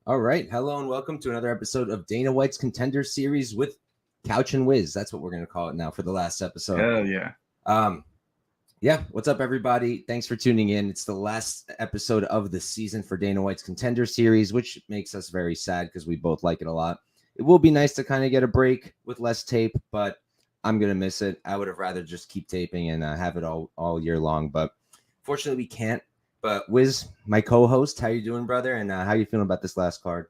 All right. Hello and welcome to another episode of Dana White's Contender series with Couch and Wiz. That's what we're going to call it now for the last episode. Hell yeah. Yeah. What's up, everybody? Thanks for tuning in. It's the last episode of the season for Dana White's Contender series, which makes us very sad because we both like it a lot. It will be nice to kind of get a break with less tape, but I'm going to miss it. I would have rather just keep taping and have it all year long, but fortunately we can't. But Wiz, my co-host, how you doing, brother? And how you feeling about this last card?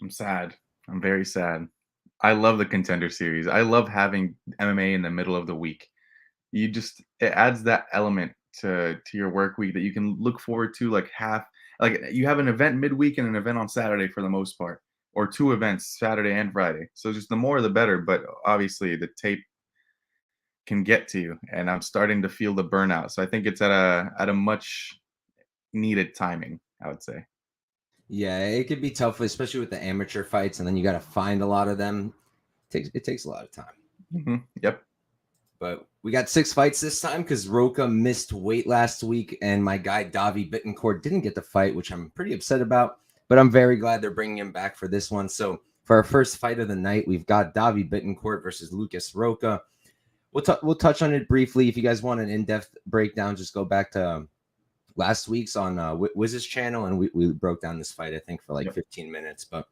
I'm sad. I'm very sad. I love the Contender series. I love having MMA in the middle of the week. It adds that element to your work week that you can look forward to, like you have an event midweek and an event on Saturday for the most part, or two events, Saturday and Friday. So just the more the better, but obviously the tape can get to you, and I'm starting to feel the burnout. So I think it's at a much needed timing, I would say. Yeah, it could be tough, especially with the amateur fights, and then you got to find a lot of them. It takes a lot of time. Mm-hmm. Yep. But we got 6 fights this time because Rocha missed weight last week, and my guy Davi Bittencourt didn't get the fight, which I'm pretty upset about. But I'm very glad they're bringing him back for this one. So for our first fight of the night, we've got Davi Bittencourt versus Lucas Rocha. We'll touch on it briefly. If you guys want an in-depth breakdown, just go back to last week's on Wiz's channel, and we broke down this fight, I think, for like 15 minutes. But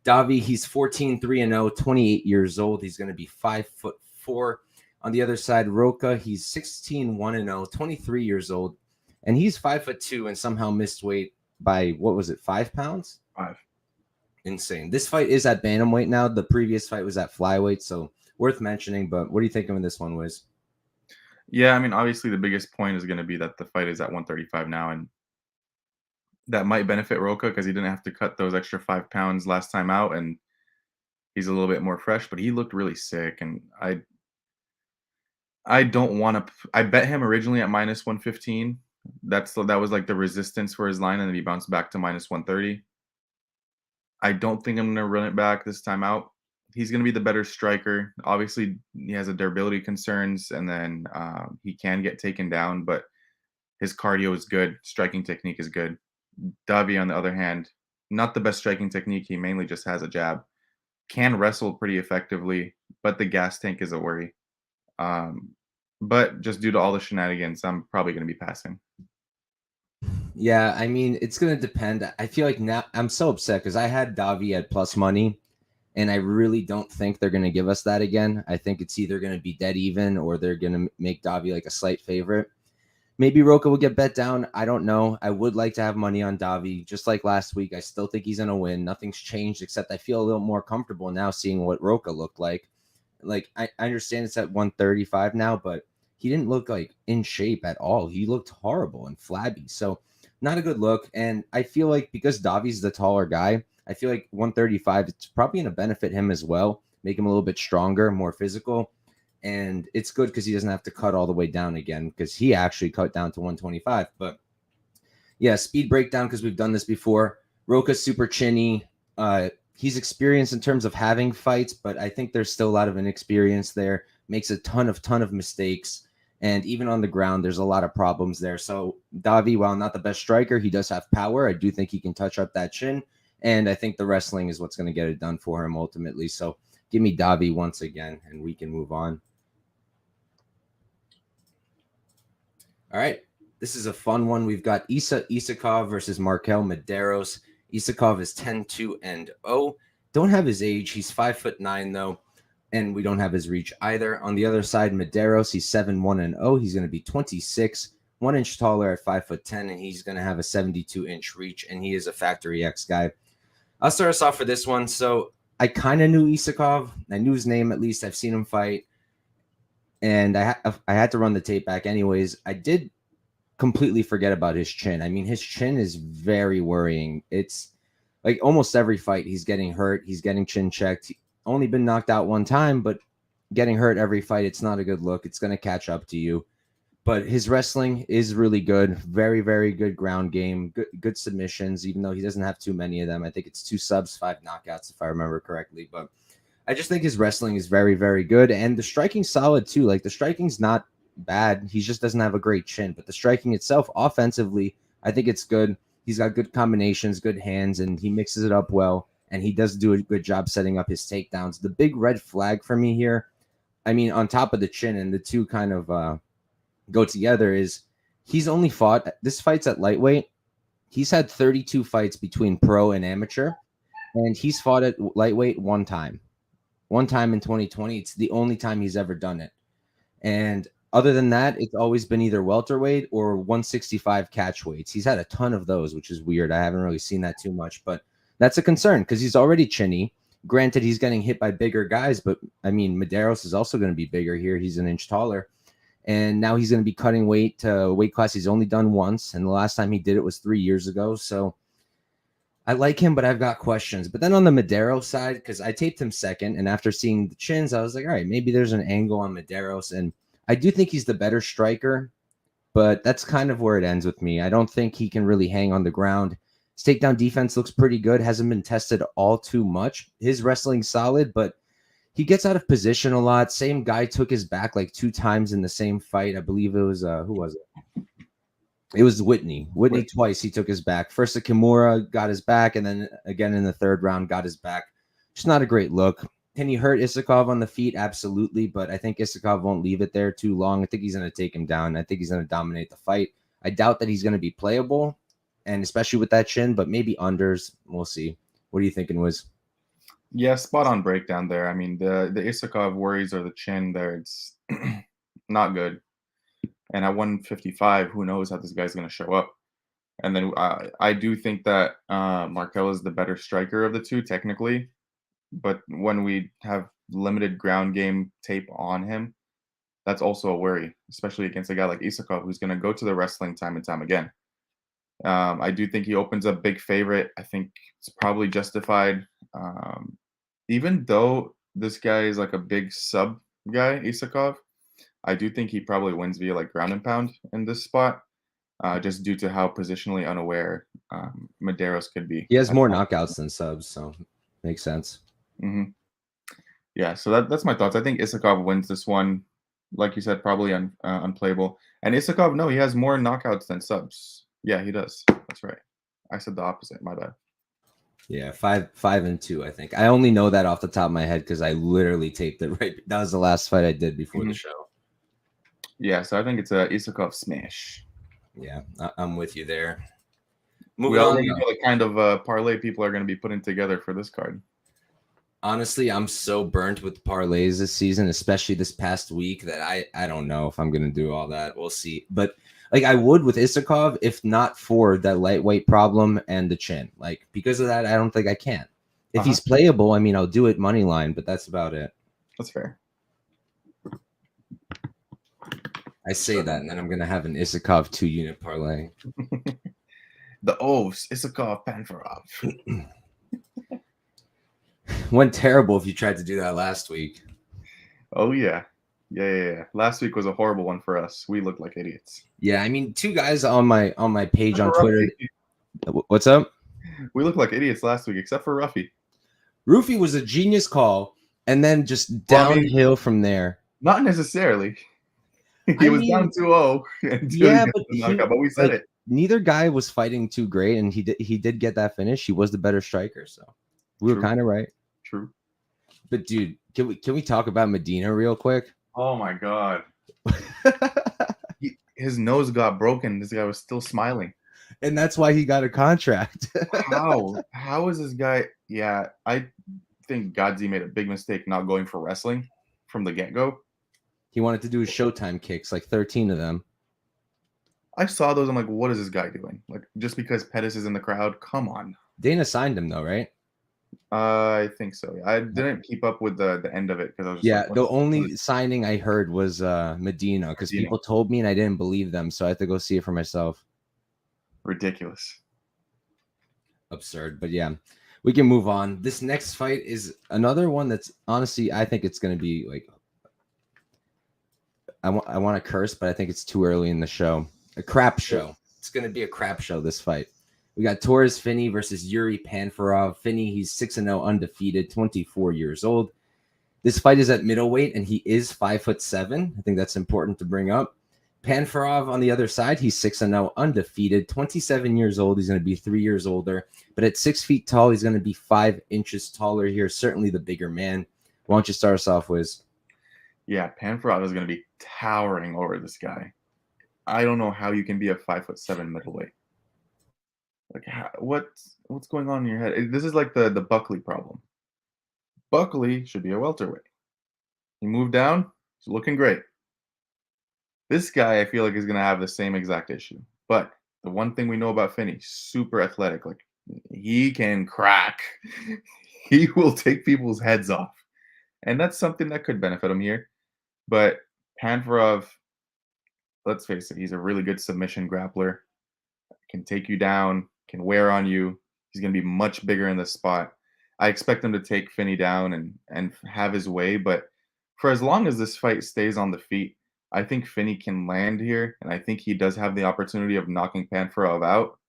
Davi, he's 14-3-0, 28 years old. He's going to be 5'4". On the other side, Rocha, he's 16-1-0, 23 years old, and he's 5'2" and somehow missed weight by, 5 pounds? 5. Insane. This fight is at bantamweight now. The previous fight was at flyweight, so worth mentioning. But what are you thinking of this one, Wiz? Yeah, I mean, obviously the biggest point is going to be that the fight is at 135 now, and that might benefit Rocha because he didn't have to cut those extra 5 pounds last time out, and he's a little bit more fresh, but he looked really sick, and I don't want to – I bet him originally at minus 115. That was like the resistance for his line, and then he bounced back to minus 130. I don't think I'm going to run it back this time out. He's going to be the better striker. Obviously, he has a durability concerns, and then he can get taken down, but his cardio is good. Striking technique is good. Davi, on the other hand, not the best striking technique. He mainly just has a jab. Can wrestle pretty effectively, but the gas tank is a worry. But just due to all the shenanigans, I'm probably going to be passing. Yeah, I mean, it's going to depend. I feel like now I'm so upset because I had Davi at plus money. And I really don't think they're going to give us that again. I think it's either going to be dead even or they're going to make Davi like a slight favorite. Maybe Rocha will get bet down. I don't know. I would like to have money on Davi. Just like last week, I still think he's going to win. Nothing's changed except I feel a little more comfortable now seeing what Rocha looked like. Like, I understand it's at 135 now, but he didn't look like in shape at all. He looked horrible and flabby. So not a good look. And I feel like because Davi's the taller guy, I feel like 135, it's probably going to benefit him as well, make him a little bit stronger, more physical. And it's good because he doesn't have to cut all the way down again because he actually cut down to 125. But yeah, speed breakdown because we've done this before. Rocha's super chinny. He's experienced in terms of having fights, but I think there's still a lot of inexperience there. Makes a ton of mistakes. And even on the ground, there's a lot of problems there. So Davi, while not the best striker, he does have power. I do think he can touch up that chin. And I think the wrestling is what's going to get it done for him ultimately. So give me Davi once again, and we can move on. All right. This is a fun one. We've got Issa Isakov versus Marquel Mederos. Isakov is 10-2-0. Don't have his age. He's 5'9", though. And we don't have his reach either. On the other side, Mederos, he's 7-1-0. He's going to be 26, 1 inch taller at 5'10", and he's going to have a 72-inch reach, and he is a Factory X guy. I'll start us off for this one. So I kind of knew Isakov. I knew his name at least. I've seen him fight. And I had to run the tape back anyways. I did completely forget about his chin. I mean, his chin is very worrying. It's like almost every fight he's getting hurt, he's getting chin checked. Only been knocked out one time, but getting hurt every fight, it's not a good look. It's going to catch up to you. But his wrestling is really good. Very, very good ground game. Good submissions, even though he doesn't have too many of them. I think it's 2 subs, 5 knockouts, if I remember correctly. But I just think his wrestling is very, very good. And the striking's solid, too. Like, the striking's not bad. He just doesn't have a great chin. But the striking itself, offensively, I think it's good. He's got good combinations, good hands, and he mixes it up well. And he does do a good job setting up his takedowns. The big red flag for me here, I mean, on top of the chin, and the two kind of go together, is he's only fought, this fight's at lightweight. He's had 32 fights between pro and amateur, and he's fought at lightweight one time in 2020. It's the only time he's ever done it. And other than that, it's always been either welterweight or 165 catch weights. He's had a ton of those, which is weird. I haven't really seen that too much, but that's a concern because he's already chinny. Granted, he's getting hit by bigger guys, but I mean, Mederos is also going to be bigger here. He's an inch taller. And now he's going to be cutting weight to a weight class he's only done once. And the last time he did it was 3 years ago. So I like him, but I've got questions. But then on the Mederos side, because I taped him second, and after seeing the chins, I was like, all right, maybe there's an angle on Mederos. And I do think he's the better striker, but that's kind of where it ends with me. I don't think he can really hang on the ground. His takedown defense looks pretty good. Hasn't been tested all too much. His wrestling's solid, but he gets out of position a lot. Same guy took his back like 2 times in the same fight. I believe it was, who was it? It was Whitney. Whitney twice he took his back. First, Kimura got his back, and then again in the 3rd round got his back. Just not a great look. Can he hurt Isakov on the feet? Absolutely, but I think Isakov won't leave it there too long. I think he's going to take him down. I think he's going to dominate the fight. I doubt that he's going to be playable, and especially with that chin, but maybe unders. We'll see. What are you thinking, Wiz? Yeah, spot on breakdown there. I mean, the Isakov worries are the chin there. It's not good. And at 155, who knows how this guy's going to show up. And then I do think that Marquel is the better striker of the two, technically. But when we have limited ground game tape on him, that's also a worry, especially against a guy like Isakov, who's going to go to the wrestling time and time again. I do think he opens up big favorite. I think it's probably justified. Even though this guy is like a big sub guy, Isakov, I do think he probably wins via like ground and pound in this spot, just due to how positionally unaware Mederos could be. He has more knockouts than subs, so makes sense. Mm-hmm. Yeah, so that's my thoughts. I think Isakov wins this one. Like you said, probably unplayable. And Isakov, no, he has more knockouts than subs. Yeah, he does. That's right. I said the opposite. My bad. Yeah, 5-2, I think. I only know that off the top of my head because I literally taped it right. That was the last fight I did before the show. Yeah, so I think it's a Isakov smash. Yeah, I'm with you there. We already know the kind of parlay people are going to be putting together for this card. Honestly, I'm so burnt with parlays this season, especially this past week, that I don't know if I'm going to do all that. We'll see. But like I would with Isakov, if not for that lightweight problem and the chin. Like because of that, I don't think I can. If he's playable, I mean, I'll do it money line, but that's about it. That's fair. I say that, and then I'm going to have an Isakov 2-unit parlay. The O's, Isakov, Panferov. Went terrible if you tried to do that last week. Oh, yeah. Yeah. Last week was a horrible one for us. We looked like idiots. Yeah, I mean, 2 guys on my page on Twitter. What's up? We looked like idiots last week, except for Ruffy. Ruffy was a genius call, and then just downhill from there. Not necessarily. He was down 2-0. Yeah, but we said it. Neither guy was fighting too great, and he did get that finish. He was the better striker, so we were kind of right. True. But dude, can we talk about Medina real quick? Oh my god. His nose got broken. This guy was still smiling. And that's why he got a contract. How is this guy? Yeah, I think Godzi made a big mistake not going for wrestling from the get-go. He wanted to do his Showtime kicks, like 13 of them. I saw those. I'm like, what is this guy doing? Like, just because Pettis is in the crowd? Come on. Dana signed him, though, right? I think so. I didn't keep up with the end of it because I was just the only signing I heard was Medina because people told me and I didn't believe them, so I had to go see it for myself. Ridiculous. absurd. But yeah, we can move on. This next fight is another one that's honestly, I think it's going to be like, I want to curse, but I think it's too early in the show. A crap show. It's going to be a crap show, this fight. We got Torrez Finney versus Yuri Panferov. Finney, he's 6-0 undefeated, 24 years old. This fight is at middleweight, and he is 5'7". I think that's important to bring up. Panferov on the other side, he's 6-0 undefeated, 27 years old. He's going to be 3 years older. But at 6 feet tall, he's going to be 5 inches taller here. Certainly the bigger man. Why don't you start us off, Wiz? Yeah, Panferov is going to be towering over this guy. I don't know how you can be a 5'7" middleweight. Like, what's going on in your head? This is like the Buckley problem. Buckley should be a welterweight. He moved down. He's looking great. This guy, I feel like, is going to have the same exact issue. But the one thing we know about Finney, super athletic. Like, he can crack. He will take people's heads off. And that's something that could benefit him here. But Panferov, let's face it, he's a really good submission grappler. Can take you down, can wear on you. He's going to be much bigger in the spot. I expect him to take Finney down and have his way. But for as long as this fight stays on the feet, I think Finney can land here. And I think he does have the opportunity of knocking Panferov out.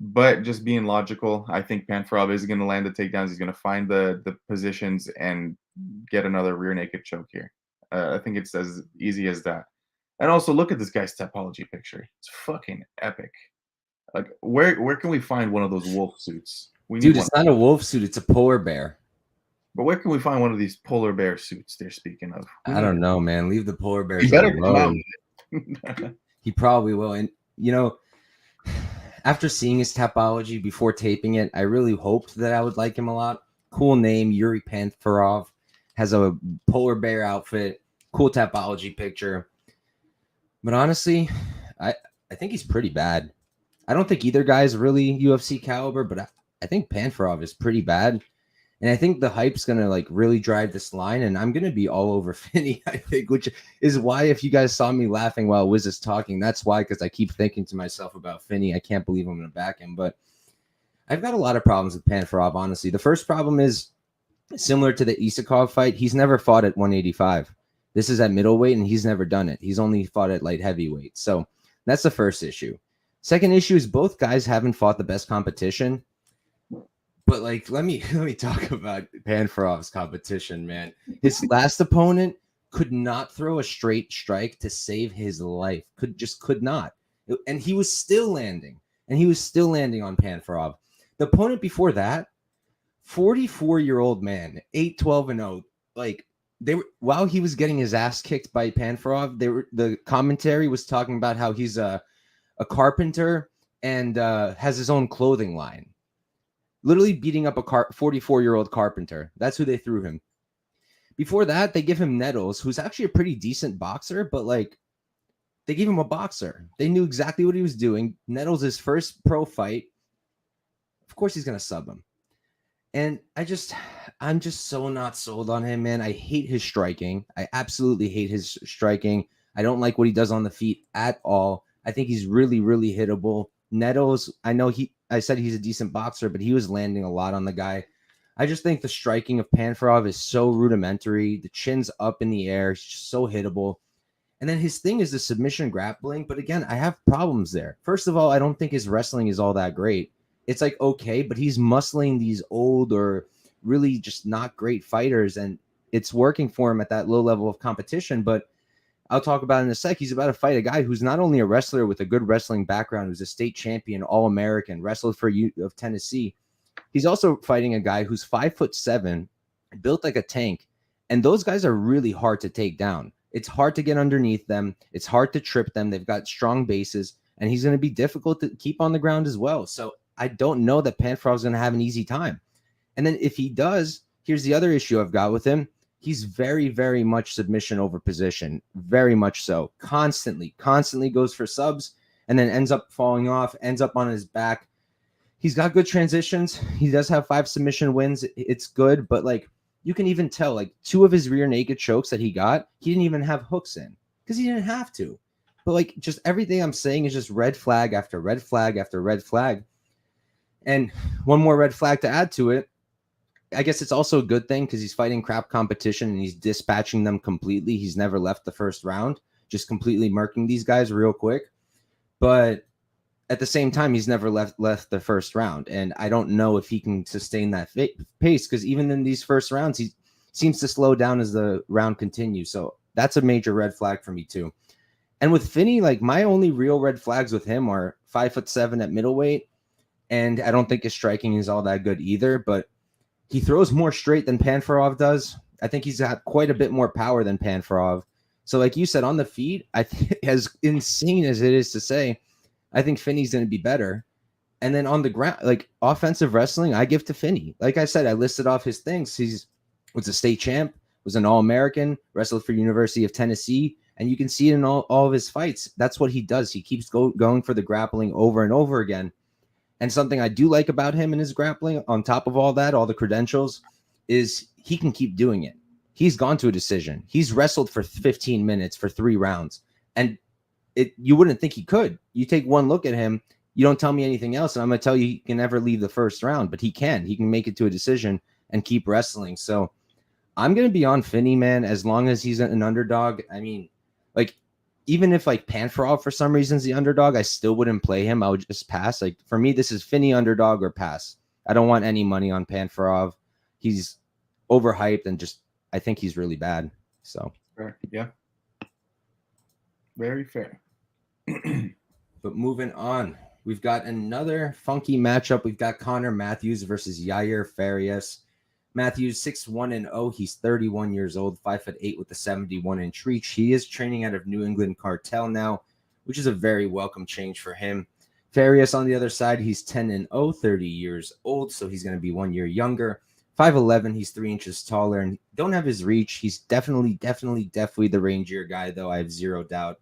But just being logical, I think Panferov is going to land the takedowns. He's going to find the positions and get another rear naked choke here. I think it's as easy as that. And also, look at this guy's topology picture. It's fucking epic. Like, where can we find one of those wolf suits? Dude, it's not a wolf suit. It's a polar bear. But where can we find one of these polar bear suits they're speaking of? I don't know, man. Leave the polar bears He better come out with it. He probably will. And, you know, after seeing his topology before taping it, I really hoped that I would like him a lot. Cool name, Yuri Panferov. Has a polar bear outfit. Cool topology picture. But honestly, I think he's pretty bad. I don't think either guy is really UFC caliber, but I think Panferov is pretty bad. And I think the hype's going to like really drive this line. And I'm going to be all over Finney, I think, which is why if you guys saw me laughing while Wiz is talking, that's why, because I keep thinking to myself about Finney. I can't believe I'm going to back him. But I've got a lot of problems with Panferov, honestly. The first problem is similar to the Isakov fight. He's never fought at 185. This is at middleweight, and he's never done it. He's only fought at light heavyweight. So that's the first issue. Second issue is both guys haven't fought the best competition. But like, let me talk about Panferov's competition, man. His last opponent could not throw a straight strike to save his life. Could not. And he was still landing. And he was still landing on Panferov. The opponent before that, 44-year-old man, 8-12-0. Like, they were, while he was getting his ass kicked by Panferov, the commentary was talking about how he's a carpenter and has his own clothing line. Literally beating up a 44-year-old carpenter. That's who they threw him. Before that, they give him Mederos, who's actually a pretty decent boxer, but like they gave him a boxer. They knew exactly what he was doing. Mederos' his first pro fight. Of course, he's gonna sub him. And I'm just so not sold on him, man. I hate his striking. I absolutely hate his striking. I don't like what he does on the feet at all. I think he's really, really hittable. Mederos, I said he's a decent boxer, but he was landing a lot on the guy. I just think the striking of Panferov is so rudimentary. The chin's up in the air. It's just so hittable. And then his thing is the submission grappling. But again, I have problems there. First of all, I don't think his wrestling is all that great. It's like, okay, but he's muscling these old or really just not great fighters. And it's working for him at that low level of competition. But I'll talk about it in a sec. He's about to fight a guy who's not only a wrestler with a good wrestling background, who's a state champion, All-American, wrestled for U of Tennessee. He's also fighting a guy who's 5'7", built like a tank. And those guys are really hard to take down. It's hard to get underneath them. It's hard to trip them. They've got strong bases. And he's going to be difficult to keep on the ground as well. So I don't know that Panferov's going to have an easy time. And then if he does, here's the other issue I've got with him. He's very, very much submission over position. Very much so. Constantly goes for subs and then ends up falling off, ends up on his back. He's got good transitions. He does have 5 submission wins. It's good, but like you can even tell, like 2 of his rear naked chokes that he got, he didn't even have hooks in because he didn't have to. But like just everything I'm saying is just red flag after red flag after red flag. And one more red flag to add to it, I guess it's also a good thing because he's fighting crap competition and he's dispatching them completely. He's never left the first round, just completely murking these guys real quick. But at the same time, he's never left the first round. And I don't know if he can sustain that pace because even in these first rounds, he seems to slow down as the round continues. So that's a major red flag for me too. And with Finney, like my only real red flags with him are 5'7" at middleweight. And I don't think his striking is all that good either, but he throws more straight than Panferov does. I think he's got quite a bit more power than Panferov. So like you said, on the feet, I think as insane as it is to say, I think Finney's going to be better. And then on the ground, like offensive wrestling, I give to Finney. Like I said, I listed off his things. He's was a state champ, was an All-American, wrestled for University of Tennessee, and you can see it in all of his fights. That's what he does. He keeps going for the grappling over and over again. And something I do like about him and his grappling, on top of all that, all the credentials, is he can keep doing it. He's gone to a decision. He's wrestled for 15 minutes for 3 rounds. And you wouldn't think he could. You take one look at him, you don't tell me anything else, and I'm going to tell you he can never leave the first round, but he can. He can make it to a decision and keep wrestling. So I'm going to be on Finney, man, as long as he's an underdog. I mean, like, even if like Panferov for some reason is the underdog, I still wouldn't play him. I would just pass. Like for me, this is Finney underdog or pass. I don't want any money on Panferov. He's overhyped and just I think he's really bad. So fair. Yeah, very fair. But moving on, we've got another funky matchup. We've got Connor Matthews versus Jair Farias. Matthews 6-1-0. He's 31 years old, 5'8" with a 71-inch reach. He is training out of New England Cartel now, which is a very welcome change for him. Farias on the other side, he's 10-0, 30 years old, so he's going to be 1 year younger. 5'11", he's 3 inches taller, and don't have his reach. He's definitely the rangier guy, though I have zero doubt.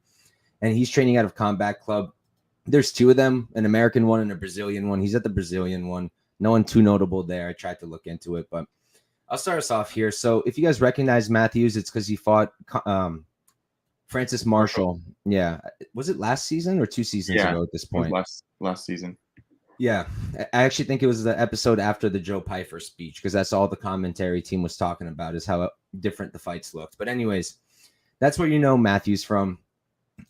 And he's training out of Combat Club. There's 2 of them, an American one and a Brazilian one. He's at the Brazilian one. No one too notable there. I tried to look into it, but I'll start us off here. So if you guys recognize Matthews, it's because he fought Francis Marshall. Yeah. Was it last season or 2 seasons ago at this point? Last season. Yeah. I actually think it was the episode after the Joe Pyfer speech because that's all the commentary team was talking about is how different the fights looked. But anyways, that's where you know Matthews from.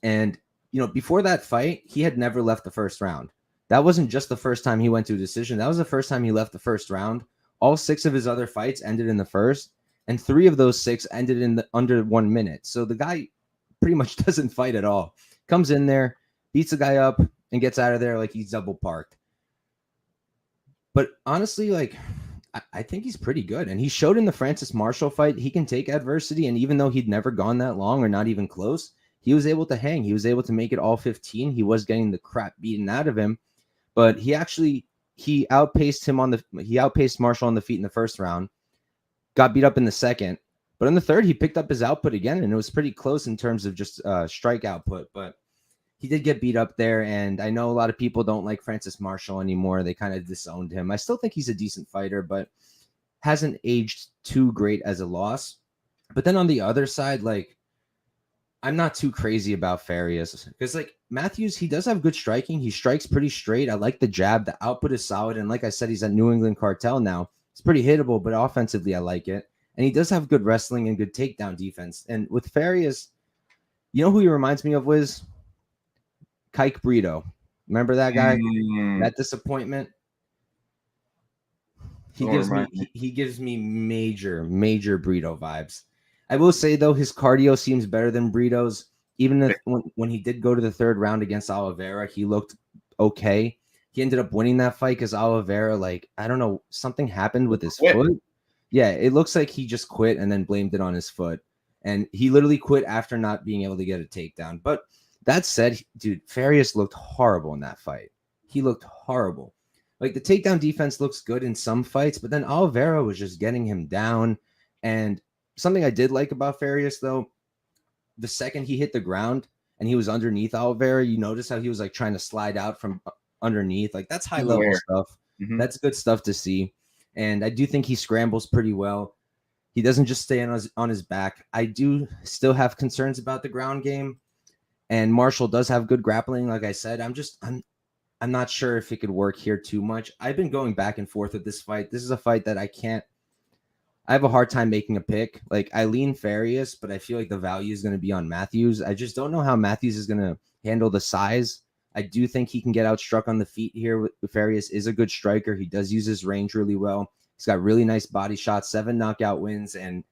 And, you know, before that fight, he had never left the first round. That wasn't just the first time he went to a decision. That was the first time he left the first round. All 6 of his other fights ended in the first, and 3 of those 6 ended in under 1 minute. So the guy pretty much doesn't fight at all. Comes in there, beats the guy up, and gets out of there like he's double parked. But honestly, like, I think he's pretty good. And he showed in the Francis Marshall fight he can take adversity. And even though he'd never gone that long or not even close, he was able to hang. He was able to make it all 15. He was getting the crap beaten out of him, but he outpaced Marshall on the feet in the first round, got beat up in the second, but in the third, he picked up his output again, and it was pretty close in terms of just strike output, but he did get beat up there, and I know a lot of people don't like Francis Marshall anymore. They kind of disowned him. I still think he's a decent fighter, but hasn't aged too great as a loss. But then on the other side, like, I'm not too crazy about Farias because, like, Matthews, he does have good striking. He strikes pretty straight. I like the jab. The output is solid. And like I said, he's at New England Cartel now. It's pretty hittable, but offensively, I like it. And he does have good wrestling and good takedown defense. And with Farias, you know who he reminds me of, Wiz? Kike Brito. Remember that guy? That disappointment? He gives me major Brito vibes. I will say, though, his cardio seems better than Brito's. Even if when he did go to the third round against Oliveira, he looked okay. He ended up winning that fight because Oliveira, like, I don't know, something happened with his foot. Yeah, it looks like he just quit and then blamed it on his foot. And he literally quit after not being able to get a takedown. But that said, dude, Farias looked horrible in that fight. He looked horrible. Like, the takedown defense looks good in some fights, but then Oliveira was just getting him down. And something I did like about Farias, though, the second he hit the ground and he was underneath Oliveira, you notice how he was like trying to slide out from underneath. Like, that's high level stuff. Mm-hmm. That's good stuff to see. And I do think he scrambles pretty well. He doesn't just stay on his back. I do still have concerns about the ground game. And Marshall does have good grappling. Like I said, I'm not sure if it could work here too much. I've been going back and forth with this fight. This is a fight that I have a hard time making a pick. Like, I lean Farias, but I feel like the value is going to be on Matthews. I just don't know how Matthews is going to handle the size. I do think he can get outstruck on the feet here. Farias is a good striker. He does use his range really well. He's got really nice body shots, 7 knockout wins. And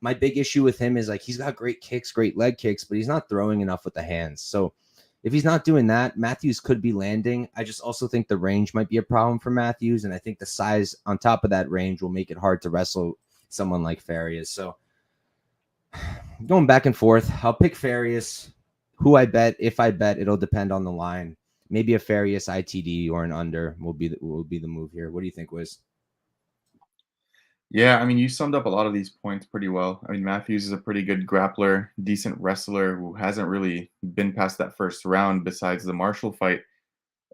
my big issue with him is, like, he's got great kicks, great leg kicks, but he's not throwing enough with the hands. So if he's not doing that, Matthews could be landing. I just also think the range might be a problem for Matthews, and I think the size on top of that range will make it hard to wrestle someone like Farias. So going back and forth, I'll pick Farias. Who I bet, if I bet, it'll depend on the line. Maybe a Farias ITD or an under will be the move here. What do you think, Wiz? Yeah, I mean, you summed up a lot of these points pretty well. I mean, Matthews is a pretty good grappler, decent wrestler who hasn't really been past that first round besides the Marshall fight.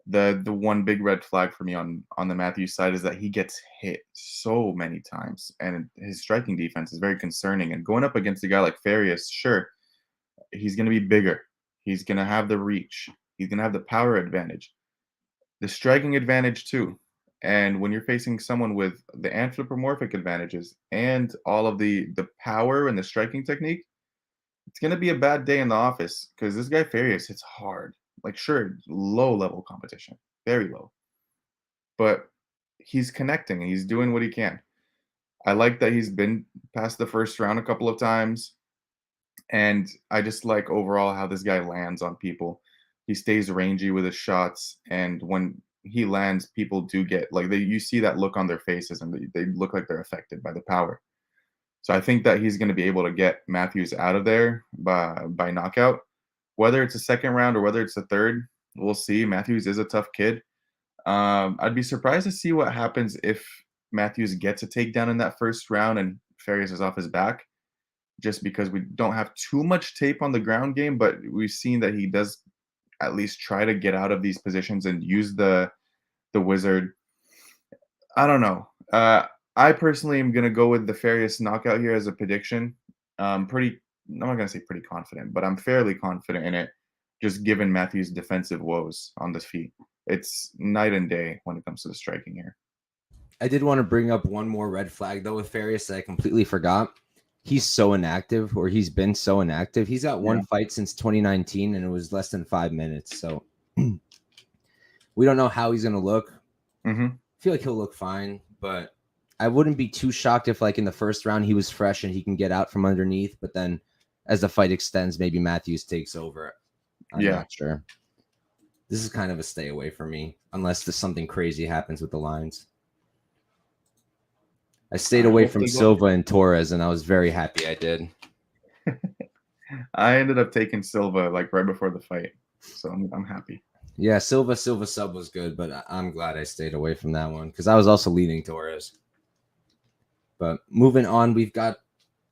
The one big red flag for me on the Matthews side is that he gets hit so many times, and his striking defense is very concerning. And going up against a guy like Farias, sure, he's going to be bigger. He's going to have the reach. He's going to have the power advantage, the striking advantage too. And when you're facing someone with the anthropomorphic advantages and all of the power and the striking technique, it's gonna be a bad day in the office because this guy Farias hits hard. Like, sure, low level competition, very low, but he's connecting and he's doing what he can. I like that he's been past the first round a couple of times, and I just like overall how this guy lands on people. He stays rangy with his shots, and when he lands, people do get like you see that look on their faces, and they look like they're affected by the power. So I think that he's going to be able to get Matthews out of there by knockout. Whether it's a second round or whether it's a third, we'll see. Matthews is a tough kid. I'd be surprised to see what happens if Matthews gets a takedown in that first round and Farias is off his back, just because we don't have too much tape on the ground game, but we've seen that he does at least try to get out of these positions and use the wizard. I don't know. I personally am going to go with the Farias knockout here as a prediction. I'm not going to say pretty confident, but I'm fairly confident in it, just given Matthews' defensive woes on the feet. It's night and day when it comes to the striking here. I did want to bring up one more red flag, though, with Farias that I completely forgot. He's so inactive, or he's been so inactive. He's got one fight since 2019, and it was less than 5 minutes. So we don't know how he's going to look. Mm-hmm. I feel like he'll look fine, but I wouldn't be too shocked if, like, in the first round he was fresh and he can get out from underneath. But then as the fight extends, maybe Matthews takes over. I'm not sure. This is kind of a stay away for me, unless there's something crazy happens with the lines. I stayed away from Silva and Torrez, and I was very happy I did. I ended up taking Silva like right before the fight, so I'm happy. Yeah, Silva sub was good, but I'm glad I stayed away from that one because I was also leaning Torrez. But moving on, we've got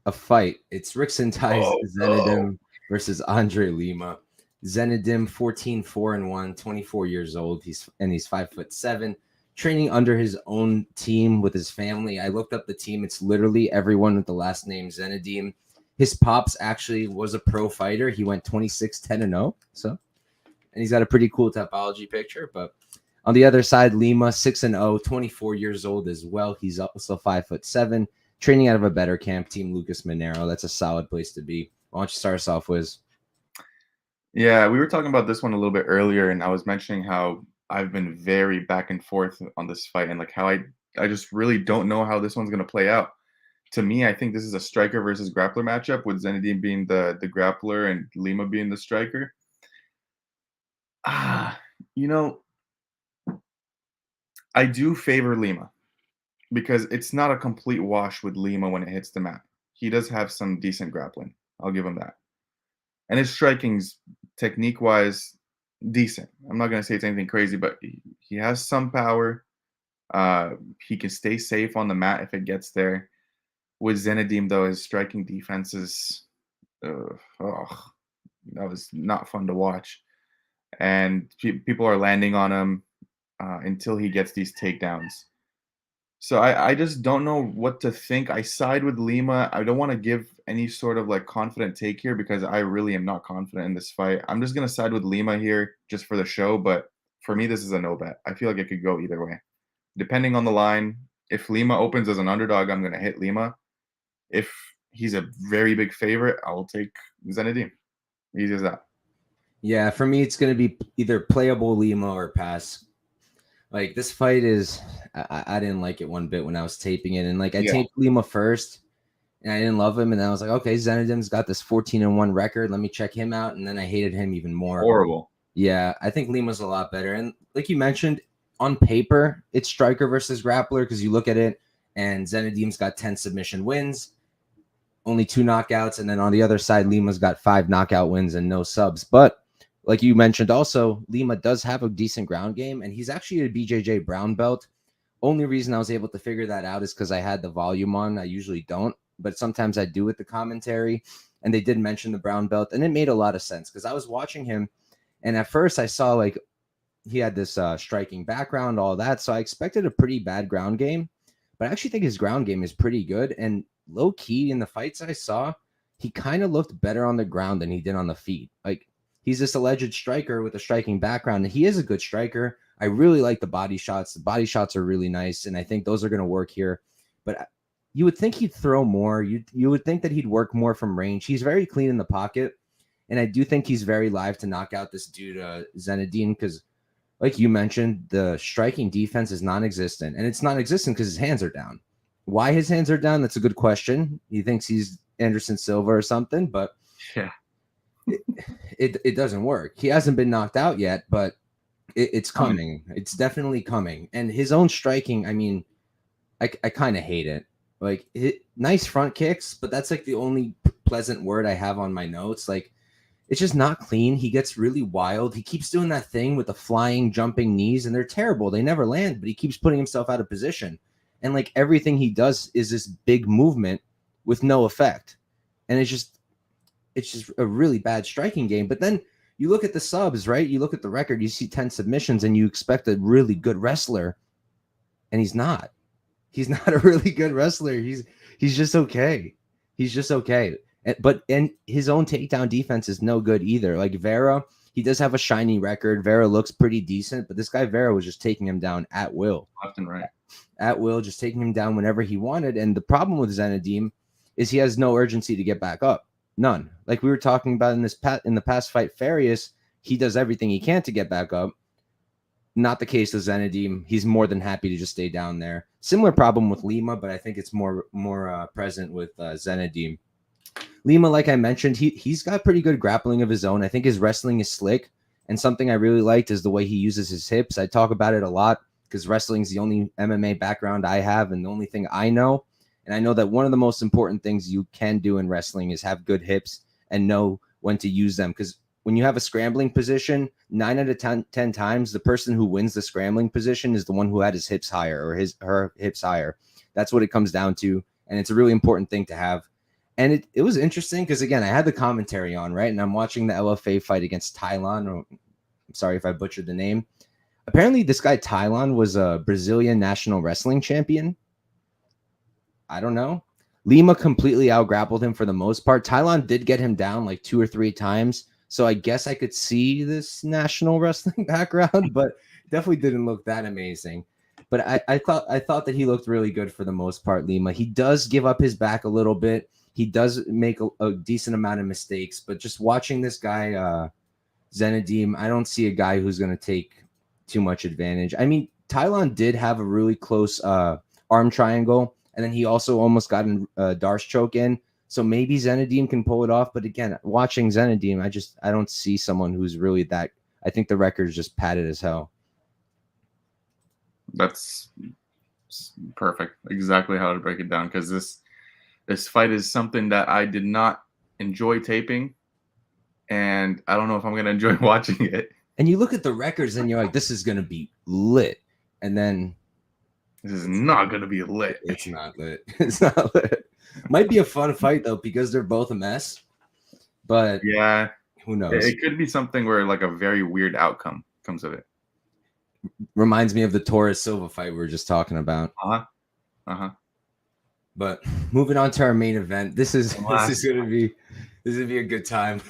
a fight. It's Rickson ties Zenedim versus Andre Lima. Zenedim 14-4-1, 24 years old. He's 5'7", training under his own team with his family. I looked up the team. It's literally everyone with the last name Zenedim. His pops actually was a pro fighter. He went 26-10-0. So, and he's got a pretty cool topology picture. But on the other side, Lima 6-0, 24 years old as well. He's also 5'7", training out of a better camp, Team Lucas Monero. That's a solid place to be. Why don't you start us off, Wiz? Yeah, we were talking about this one a little bit earlier, and I was mentioning how I've been very back and forth on this fight, and like how I just really don't know how this one's going to play out. To me, I think this is a striker versus grappler matchup, with Zenedim being the grappler and Lima being the striker. You know, I do favor Lima because it's not a complete wash with Lima when it hits the mat. He does have some decent grappling. I'll give him that. And his striking's technique-wise decent. I'm not going to say it's anything crazy, but he has some power. He can stay safe on the mat if it gets there. With Zenedim, though, his striking defense is that was not fun to watch. And people are landing on him until he gets these takedowns. So I just don't know what to think. I side with Lima. I don't want to give any sort of like confident take here because I really am not confident in this fight. I'm just going to side with Lima here just for the show. But for me, this is a no bet. I feel like it could go either way. Depending on the line, if Lima opens as an underdog, I'm going to hit Lima. If he's a very big favorite, I'll take Zenedim. Easy as that. Yeah, for me, it's going to be either playable Lima or pass. Like, this fight is, I didn't like it one bit when I was taping it. And, like, I taped Lima first, and I didn't love him. And then I was like, okay, Zenedim's got this 14-1 record. Let me check him out. And then I hated him even more. Horrible. Yeah, I think Lima's a lot better. And like you mentioned, on paper, it's striker versus grappler because you look at it, and Zenedim's got 10 submission wins, only 2 knockouts. And then on the other side, Lima's got 5 knockout wins and no subs. But like you mentioned also, Lima does have a decent ground game, and he's actually a BJJ brown belt. Only reason I was able to figure that out is because I had the volume on. I usually don't, but sometimes I do with the commentary. And they did mention the brown belt, and it made a lot of sense because I was watching him, and at first I saw like he had this striking background, all that. So I expected a pretty bad ground game, but I actually think his ground game is pretty good. And low key in the fights I saw, he kind of looked better on the ground than he did on the feet. Like, he's this alleged striker with a striking background, and he is a good striker. I really like the body shots. The body shots are really nice, and I think those are going to work here. But you would think he'd throw more. You would think that he'd work more from range. He's very clean in the pocket, and I do think he's very live to knock out this dude, Zenedim, because like you mentioned, the striking defense is non-existent, and it's non-existent because his hands are down. Why his hands are down? That's a good question. He thinks he's Anderson Silva or something, but yeah. It doesn't work. He hasn't been knocked out yet, but it's coming. It's definitely coming. And his own striking, I mean, I kind of hate it. Like, nice front kicks, but that's like the only pleasant word I have on my notes. Like, it's just not clean. He gets really wild. He keeps doing that thing with the flying, jumping knees, and they're terrible. They never land, but he keeps putting himself out of position. And like everything he does is this big movement with no effect. And it's just a really bad striking game. But then you look at the subs, right? You look at the record, you see 10 submissions, and you expect a really good wrestler, and he's not. He's not a really good wrestler. He's just okay. He's just okay. But his own takedown defense is no good either. Like Vera, he does have a shiny record. Vera looks pretty decent, but this guy Vera was just taking him down at will. Left and right. At will, just taking him down whenever he wanted. And the problem with Zenedim is he has no urgency to get back up. None. Like we were talking about in the past fight, Farias, he does everything he can to get back up. Not the case with Zenedim. He's more than happy to just stay down there. Similar problem with Lima, but I think it's more present with Zenedim. Lima, like I mentioned, he's got pretty good grappling of his own. I think his wrestling is slick, and something I really liked is the way he uses his hips. I talk about it a lot because wrestling is the only MMA background I have and the only thing I know. And I know that one of the most important things you can do in wrestling is have good hips and know when to use them. Because when you have a scrambling position, 9 out of 10 times, the person who wins the scrambling position is the one who had his hips higher or her hips higher. That's what it comes down to. And it's a really important thing to have. And it was interesting because, again, I had the commentary on, right? And I'm watching the LFA fight against Thailand. I'm sorry if I butchered the name. Apparently, this guy Thailand was a Brazilian national wrestling champion. I don't know. Lima completely out-grappled him for the most part. Thailand did get him down like 2 or 3 times. So I guess I could see this national wrestling background, but definitely didn't look that amazing. But I thought that he looked really good for the most part, Lima. He does give up his back a little bit. He does make a decent amount of mistakes, but just watching this guy, Zenedim, I don't see a guy who's going to take too much advantage. I mean, Thailand did have a really close arm triangle, and then he also almost got a Darce choke in. So maybe Zenedim can pull it off. But again, watching Zenedim, I don't see someone who's really that. I think the record is just padded as hell. That's perfect. Exactly how to break it down. Because this fight is something that I did not enjoy taping. And I don't know if I'm going to enjoy watching it. And you look at the records and you're like, this is going to be lit. And then this is not going to be lit. It's not lit. It's not lit. Might be a fun fight, though, because they're both a mess. But yeah, who knows? It could be something where like a very weird outcome comes of it. Reminds me of the Torrez Silva fight we were just talking about. But moving on to our main event, this is gonna be a good time.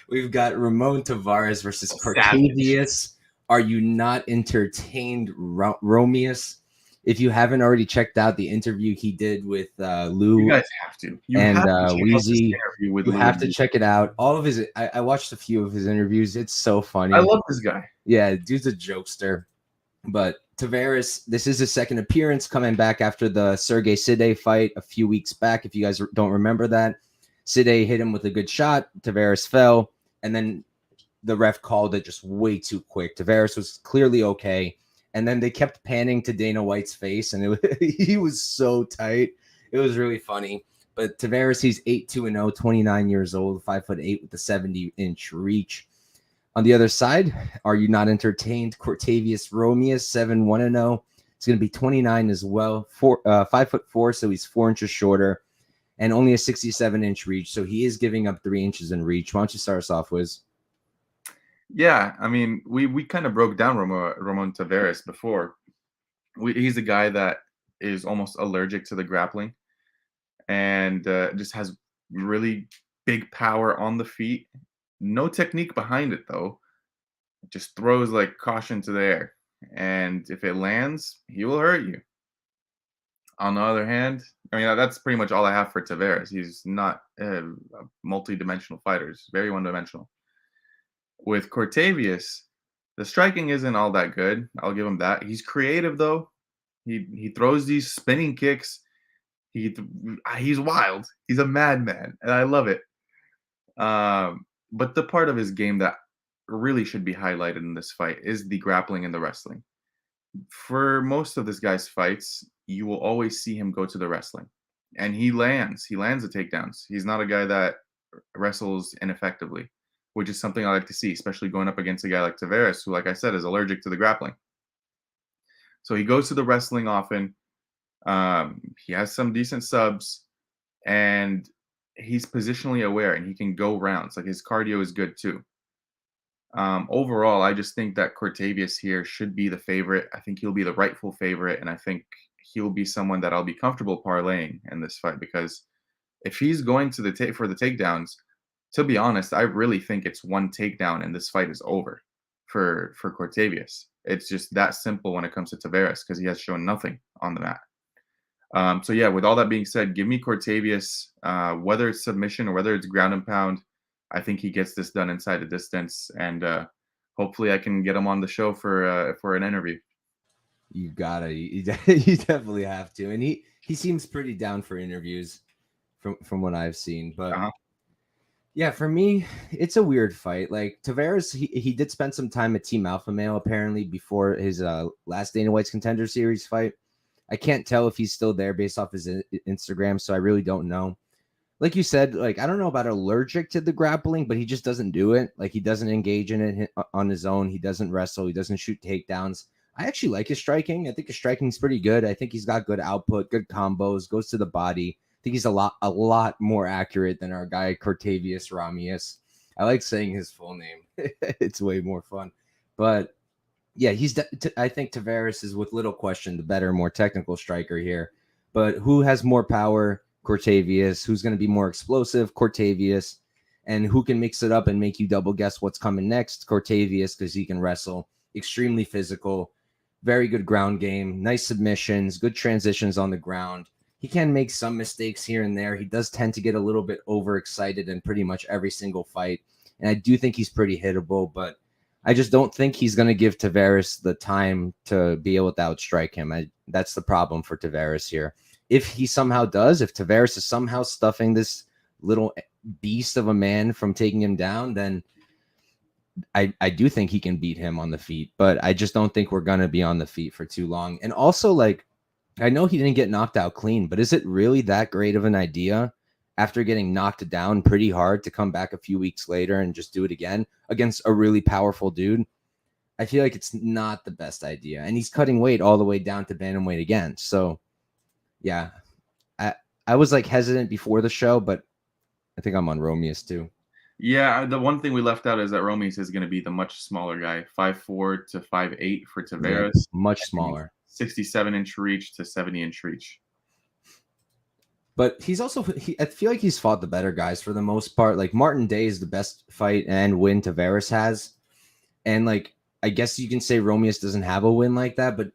We've got Ramon Taveras versus Cortavious Are you not entertained, Romious? If you haven't already checked out the interview he did with Lou, you guys have to. You and have to check out this Wheezy, interview with you Lou have and to Lou. check it out. All of his, I watched a few of his interviews. It's so funny. I love this guy. Yeah, dude's a jokester. But Taveras, this is his second appearance coming back after the Sergey Sidey fight a few weeks back. If you guys don't remember that, Sidey hit him with a good shot. Taveras fell, and then the ref called it just way too quick. Taveras was clearly okay. And then they kept panning to Dana White's face, and he was so tight. It was really funny. But Taveras, he's 8-2-0, 29 years old, 5'8" with a 70-inch reach. On the other side, are you not entertained? Cortavious Romious, 7-1-0. He's going to be 29 as well, 5'4", so he's 4 inches shorter, and only a 67-inch reach. So he is giving up 3 inches in reach. Why don't you start us off, Wiz? Yeah, I mean, we kind of broke down Ramon Taveras before. He's a guy that is almost allergic to the grappling, and just has really big power on the feet. No technique behind it though. Just throws like caution to the air, and if it lands, he will hurt you. On the other hand, I mean that's pretty much all I have for Taveras. He's not a multi-dimensional fighter. He's very one-dimensional. With Cortavious, the striking isn't all that good. I'll give him that. He's creative though. He throws these spinning kicks. He's wild. He's a madman, and I love it. But the part of his game that really should be highlighted in this fight is the grappling and the wrestling. For most of this guy's fights, you will always see him go to the wrestling, and he lands the takedowns. He's not a guy that wrestles ineffectively, which is something I like to see, especially going up against a guy like Taveras, who, like I said, is allergic to the grappling. So he goes to the wrestling often. He has some decent subs, and he's positionally aware, and he can go rounds. Like his cardio is good too. Overall, I just think that Cortavious here should be the favorite. I think he'll be the rightful favorite, and I think he'll be someone that I'll be comfortable parlaying in this fight, because if he's going to for the takedowns, to be honest, I really think it's one takedown and this fight is over for Cortavious. It's just that simple when it comes to Taveras, because he has shown nothing on the mat. So yeah, with all that being said, give me Cortavious, whether it's submission or whether it's ground and pound. I think he gets this done inside the distance, and hopefully I can get him on the show for an interview. You gotta, you definitely have to, and he seems pretty down for interviews from what I've seen. But yeah, for me, it's a weird fight. Like Taveras, he did spend some time at Team Alpha Male apparently before his last Dana White's Contender Series fight. I can't tell if he's still there based off his Instagram, so I really don't know. Like you said, like I don't know about allergic to the grappling, but he just doesn't do it. Like he doesn't engage in it on his own. He doesn't wrestle. He doesn't shoot takedowns. I actually like his striking. I think his striking is pretty good. I think he's got good output, good combos, goes to the body. I think he's a lot more accurate than our guy Cortavious Romious. I like saying his full name. It's way more fun. But yeah, I think Taveras is with little question the better, more technical striker here. But who has more power? Cortavious. Who's going to be more explosive? Cortavious. And who can mix it up and make you double guess what's coming next? Cortavious, because he can wrestle. Extremely physical. Very good ground game. Nice submissions. Good transitions on the ground. He can make some mistakes here and there. He does tend to get a little bit overexcited in pretty much every single fight. And I do think he's pretty hittable, but I just don't think he's going to give Taveras the time to be able to outstrike him. That's the problem for Taveras here. If he somehow does, if Taveras is somehow stuffing this little beast of a man from taking him down, then I do think he can beat him on the feet. But I just don't think we're going to be on the feet for too long. And also, like, I know he didn't get knocked out clean, but is it really that great of an idea after getting knocked down pretty hard to come back a few weeks later and just do it again against a really powerful dude? I feel like it's not the best idea. And he's cutting weight all the way down to bantamweight again. So, yeah, I was like hesitant before the show, but I think I'm on Romious too. Yeah, the one thing we left out is that Romious is going to be the much smaller guy, 5'4" to 5'8" for Taveras. Yeah, much smaller. 67-inch reach to 70-inch reach. But he's also, I feel like he's fought the better guys for the most part. Like Martin Day is the best fight and win Taveras has. And like I guess you can say Romious doesn't have a win like that, but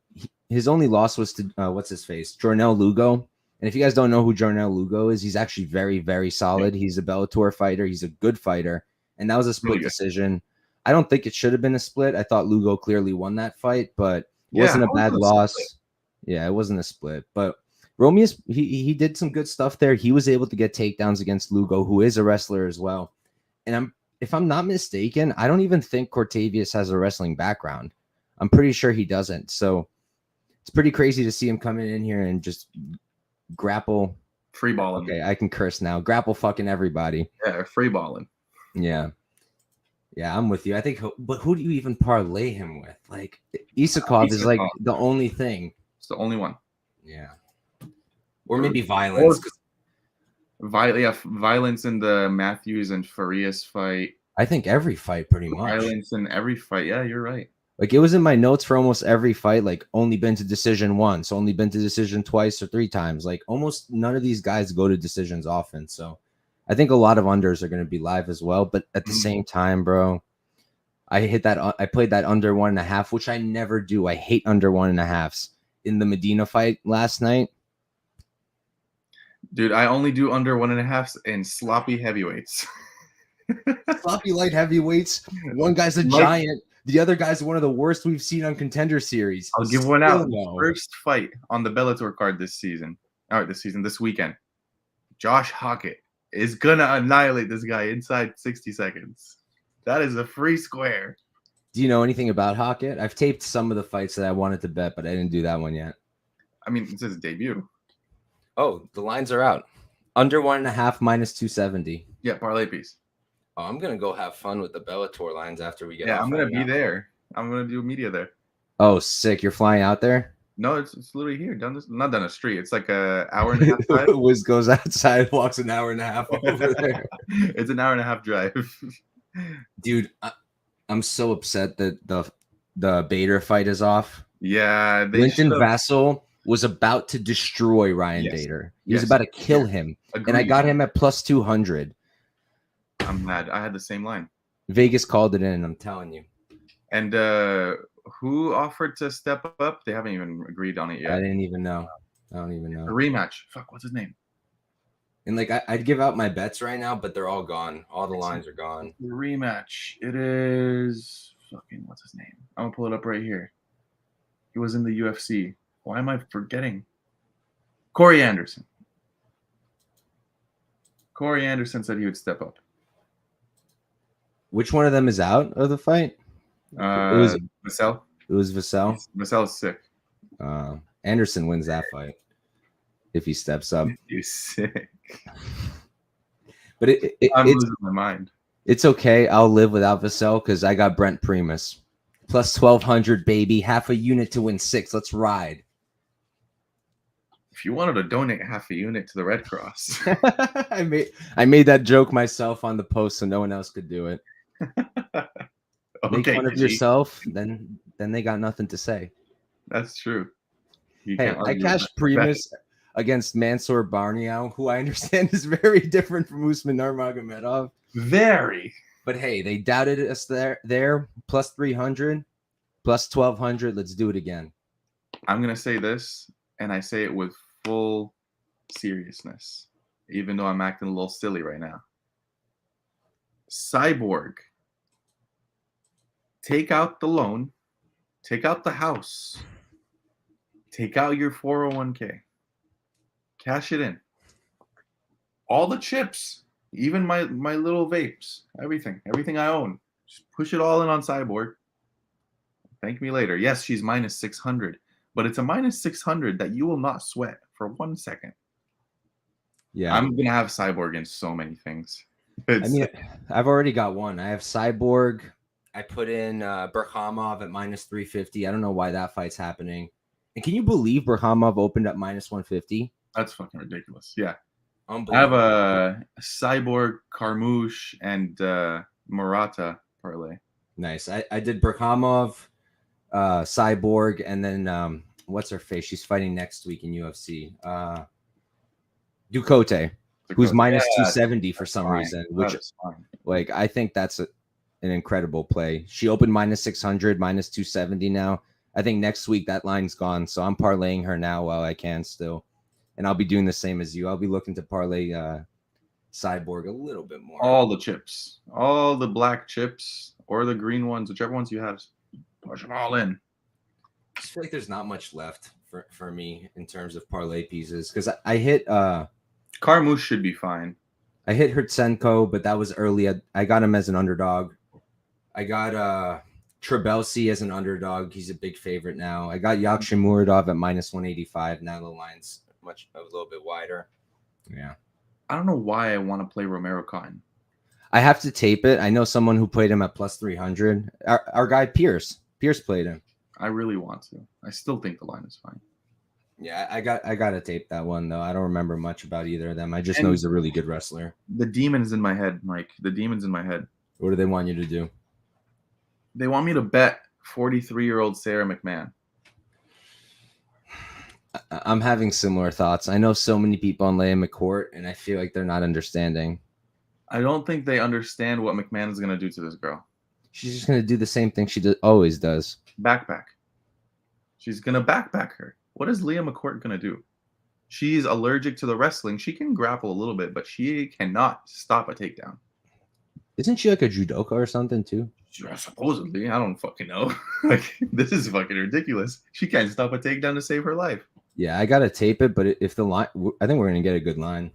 his only loss was to what's his face, Jornel Lugo. And if you guys don't know who Jornel Lugo is, he's actually very, very solid. He's a Bellator fighter. He's a good fighter, and that was a split decision. I don't think it should have been a split. I thought Lugo clearly won that fight, but it wasn't a bad loss. Yeah, it wasn't a split. But Romious, he did some good stuff there. He was able to get takedowns against Lugo, who is a wrestler as well. And if I'm not mistaken, I don't even think Cortavious has a wrestling background. I'm pretty sure he doesn't. So it's pretty crazy to see him coming in here and just grapple. Free balling. Okay, I can curse now. Grapple fucking everybody. Yeah, free balling. Yeah. Yeah, I'm with you. I think, but who do you even parlay him with? Like, Isakov is like the only thing. It's the only one. Yeah. Or maybe violence. Violence in the Matthews and Farias fight. I think every fight pretty much. Violence in every fight. Yeah, you're right. Like, it was in my notes for almost every fight, like, only been to decision once, only been to decision twice or 3 times. Like, almost none of these guys go to decisions often. So I think a lot of unders are going to be live as well. But at the same time, bro, I played that under 1.5, which I never do. I hate under 1.5s. In the Medina fight last night. Dude, I only do under 1.5s in sloppy heavyweights. Sloppy light heavyweights. One guy's a giant. The other guy's one of the worst we've seen on Contender Series. I'll give one out. First fight on the Bellator card this weekend. Josh Hockett is gonna annihilate this guy inside 60 seconds. That is a free square. Do you know anything about Hockett? I've taped some of the fights that I wanted to bet, but I didn't do that one yet. I mean, it's his debut. Oh, the lines are out. Under 1.5 minus 270. Yeah, parlay piece. Oh, I'm gonna go have fun with the Bellator lines after we get. Yeah, I'm gonna be there. I'm gonna do media there. Oh, sick! You're flying out there? No, it's literally here. Not down the street. It's like an hour and a half drive. Wiz goes outside, walks an hour and a half over there. It's an hour and a half drive. Dude, I'm so upset that the Bader fight is off. Yeah, Linton Vassell was about to destroy Ryan Bader. He was about to kill him, and I got him at plus 200. I'm mad. I had the same line. Vegas called it in. I'm telling you. And who offered to step up? They haven't even agreed on it yet. I didn't even know. I don't even know. A rematch. Fuck, what's his name? And like I'd give out my bets right now, but they're all gone. All the lines are gone. The rematch. It is fucking what's his name? I'm gonna pull it up right here. He was in the UFC. Why am I forgetting? Corey Anderson. Corey Anderson said he would step up. Which one of them is out of the fight? It was Vassell. It was Vassell. Vassell is sick. Anderson wins that fight if he steps up. He's sick. But I'm losing my mind. It's okay. I'll live without Vassell because I got Brent Primus. Plus 1,200, baby. Half a unit to win 6. Let's ride. If you wanted to donate half a unit to the Red Cross. I made that joke myself on the post so no one else could do it. Make fun of yourself, then they got nothing to say. That's true. Hey, I cashed Primus against Mansour Barniao, who I understand is very different from Usman Nurmagomedov. Very. But hey, they doubted us there. Plus 300, plus 1,200. Let's do it again. I'm going to say this, and I say it with full seriousness, even though I'm acting a little silly right now. Cyborg. Take out the loan. Take out the house. Take out your 401k. Cash it in. All the chips. Even my little vapes. Everything I own. Just push it all in on Cyborg. Thank me later. Yes, she's minus 600. But it's a minus 600 that you will not sweat for 1 second. Yeah. I'm going to have Cyborg in so many things. I mean, I've already got one. I have Cyborg. I put in Berkhamov at minus 350. I don't know why that fight's happening. And can you believe Berkhamov opened up minus 150? That's fucking ridiculous. Yeah. I have a Cyborg, Carmouche, and Murata parlay. Nice. I did Berkhamov, Cyborg, and then what's her face? She's fighting next week in UFC. Ducote, who's minus 270 for some reason. Which, like, I think that's an incredible play. She opened minus 600, minus 270 now. I think next week that line's gone, so I'm parlaying her now while I can still. And I'll be doing the same as you. I'll be looking to parlay Cyborg a little bit more. All the chips, all the black chips or the green ones, whichever ones you have, push them all in. I just feel like there's not much left for me in terms of parlay pieces because I hit Carmouche should be fine. I hit Hertsenko, but that was early. I got him as an underdog. I got Trabelsi as an underdog. He's a big favorite now. I got Yakshimuradov at minus 185. Now the line's a little bit wider. Yeah. I don't know why I want to play Romero Cotton. I have to tape it. I know someone who played him at plus 300. Our guy Pierce. Pierce played him. I really want to. I still think the line is fine. Yeah, I got to tape that one though. I don't remember much about either of them. I just know he's a really good wrestler. The demon's in my head, Mike. The demon's in my head. What do they want you to do? They want me to bet 43-year-old Sarah McMahon. I'm having similar thoughts. I know so many people on Leia McCourt, and I feel like they're not understanding. I don't think they understand what McMahon is going to do to this girl. She's just going to do the same thing she always does. Backpack. She's going to backpack her. What is Leia McCourt going to do? She's allergic to the wrestling. She can grapple a little bit, but she cannot stop a takedown. Isn't she like a judoka or something too? Supposedly. I don't fucking know. Like, this is fucking ridiculous. She can't stop a takedown to save her life. Yeah, I got to tape it, but if the line, I think we're going to get a good line.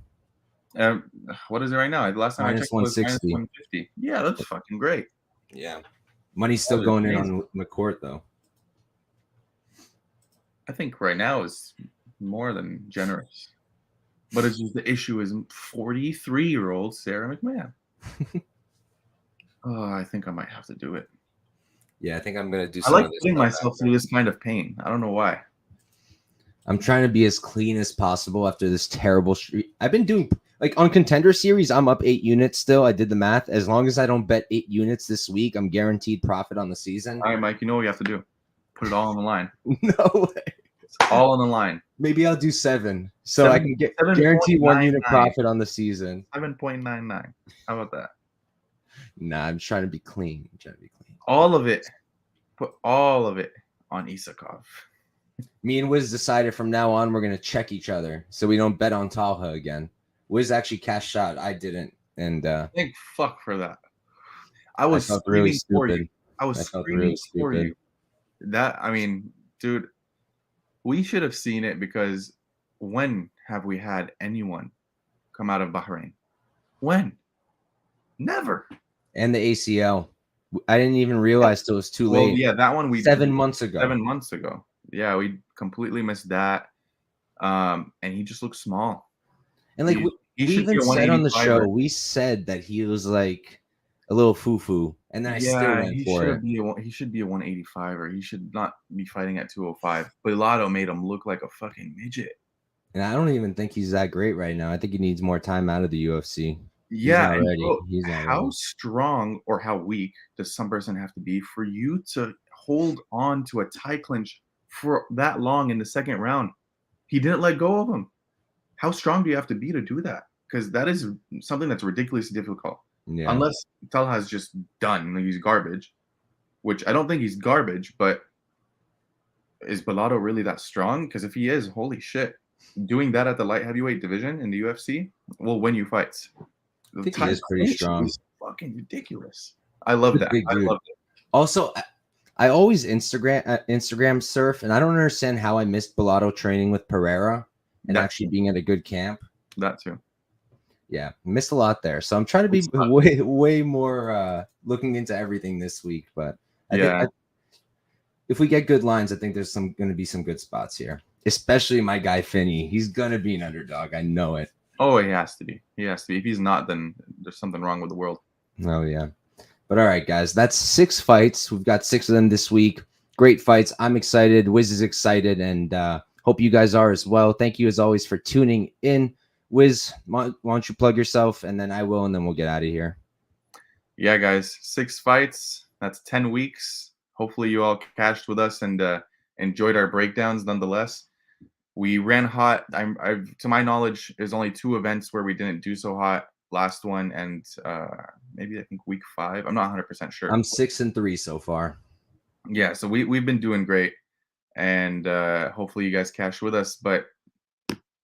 What is it right now? Last time I checked, it was minus 150. Yeah, that's fucking great. Yeah. Money's still going in on McCourt, though. I think right now is more than generous. But it's just the issue is 43-year-old Sarah McMahon. Oh, I think I might have to do it. Yeah, I think I'm going to do I like putting myself through this kind of pain. I don't know why. I'm trying to be as clean as possible after this terrible streak. I've been doing, like, on Contender Series, I'm up 8 units still. I did the math. As long as I don't bet 8 units this week, I'm guaranteed profit on the season. All right, Mike, you know what you have to do. Put it all on the line. No way. It's all on the line. Maybe I'll do 7 so I can get guaranteed 1 unit profit on the season. 7.99. How about that? Nah, I'm trying to be clean. All of it. Put all of it on Isakov. Me and Wiz decided from now on we're going to check each other so we don't bet on Talha again. Wiz actually cashed out. I didn't. And thank fuck for that. I was screaming really for you. I was screaming for you. That, I mean, dude, we should have seen it because when have we had anyone come out of Bahrain? When? Never. And the ACL. I didn't even realize till it was too late. Yeah, that one we 7 months ago. 7 months ago. Yeah, we completely missed that. And he just looks small. And like we even said on the show, we said that he was like a little foo-foo. And then I still went for it. He should be a 185er. He should not be fighting at 205. Bilato made him look like a fucking midget. And I don't even think he's that great right now. I think he needs more time out of the UFC. Yeah, how strong or how weak does some person have to be for you to hold on to a tie clinch for that long in the second round? He didn't let go of him. How strong do you have to be to do that? Because that is something that's ridiculously difficult. Yeah. Unless Talha is just done, he's garbage, which I don't think he's garbage, but is Bilato really that strong? Because if he is, holy shit, doing that at the light heavyweight division in the UFC will win you fights. I think he is pretty strong. Is fucking ridiculous. I love that. I love it. Also, I always Instagram surf, and I don't understand how I missed Bilato training with Pereira and actually being at a good camp. That too. Yeah, missed a lot there. So I'm trying to be way more looking into everything this week. But I think if we get good lines, I think there's going to be some good spots here. Especially my guy Finney. He's going to be an underdog. I know it. Oh, he has to be. He has to be. If he's not, then there's something wrong with the world. Oh, yeah. But all right, guys, that's 6 fights. We've got 6 of them this week. Great fights. I'm excited. Wiz is excited, and hope you guys are as well. Thank you, as always, for tuning in. Wiz, why don't you plug yourself, and then I will, and then we'll get out of here. Yeah, guys, 6 fights. That's 10 weeks. Hopefully you all cashed with us and enjoyed our breakdowns nonetheless. We ran hot. To my knowledge, there's only 2 events where we didn't do so hot. Last one and maybe I think week 5. I'm not 100% sure. I'm 6-3 so far. Yeah, so we've been doing great, and hopefully you guys cash with us. But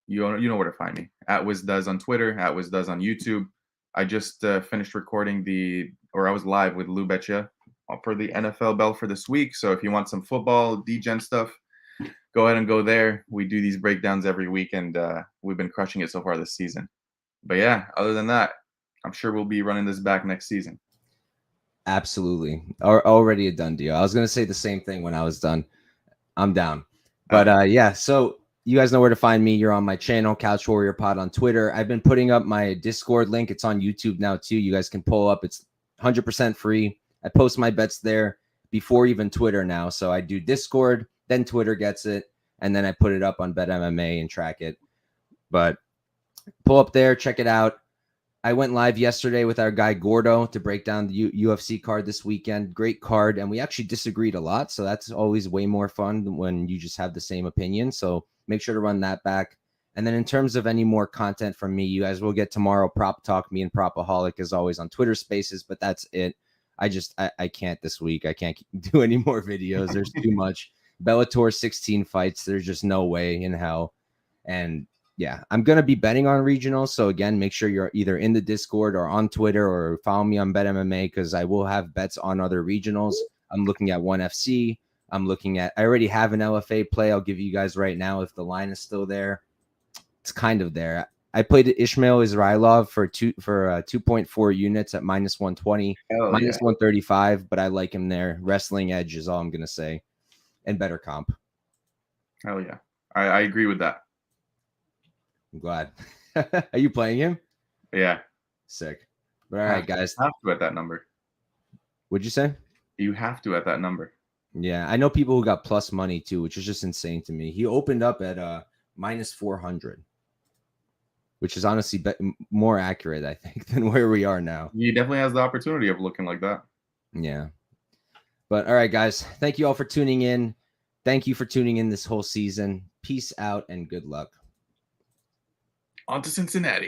you know where to find me, at WizzDoes on Twitter, at WizzDoes on YouTube. I just finished recording I was live with Lou Betcha for the NFL Bell for this week. So if you want some football degen stuff, go ahead and go there. We do these breakdowns every week, and we've been crushing it so far this season. But yeah, other than that, I'm sure we'll be running this back next season. Absolutely. Already a done deal. I was going to say the same thing when I was done. I'm down. But yeah, so you guys know where to find me. You're on my channel, Couch Warrior Pod on Twitter. I've been putting up my Discord link. It's on YouTube now too. You guys can pull up. It's 100% free. I post my bets there before even Twitter now. So I do Discord, then Twitter gets it, and then I put it up on BetMMA and track it. But pull up there, check it out. I went live yesterday with our guy Gordo to break down the UFC card this weekend. Great card, and we actually disagreed a lot, so that's always way more fun than when you just have the same opinion. So make sure to run that back. And then in terms of any more content from me, you guys will get tomorrow Prop Talk, me and Propaholic as always on Twitter Spaces, but that's it. I can't this week. I can't do any more videos. There's too much. Bellator 16 fights. There's just no way in hell. And yeah, I'm going to be betting on regionals. So again, make sure you're either in the Discord or on Twitter or follow me on BetMMA because I will have bets on other regionals. I'm looking at ONE FC. I already have an LFA play. I'll give you guys right now if the line is still there. It's kind of there. I played Ishmael Israilov for 2.4 units at -120, -135, but I like him there. Wrestling edge is all I'm going to say, and better comp. Hell yeah. I agree with that. I'm glad. Are you playing him? Yeah. Sick. But all right, guys. You have to at that number. What'd you say? You have to at that number. Yeah, I know people who got plus money too, which is just insane to me. He opened up at -400, which is honestly more accurate, I think, than where we are now. He definitely has the opportunity of looking like that. Yeah. But all right, guys. Thank you all for tuning in. Thank you for tuning in this whole season. Peace out and good luck. On to Cincinnati.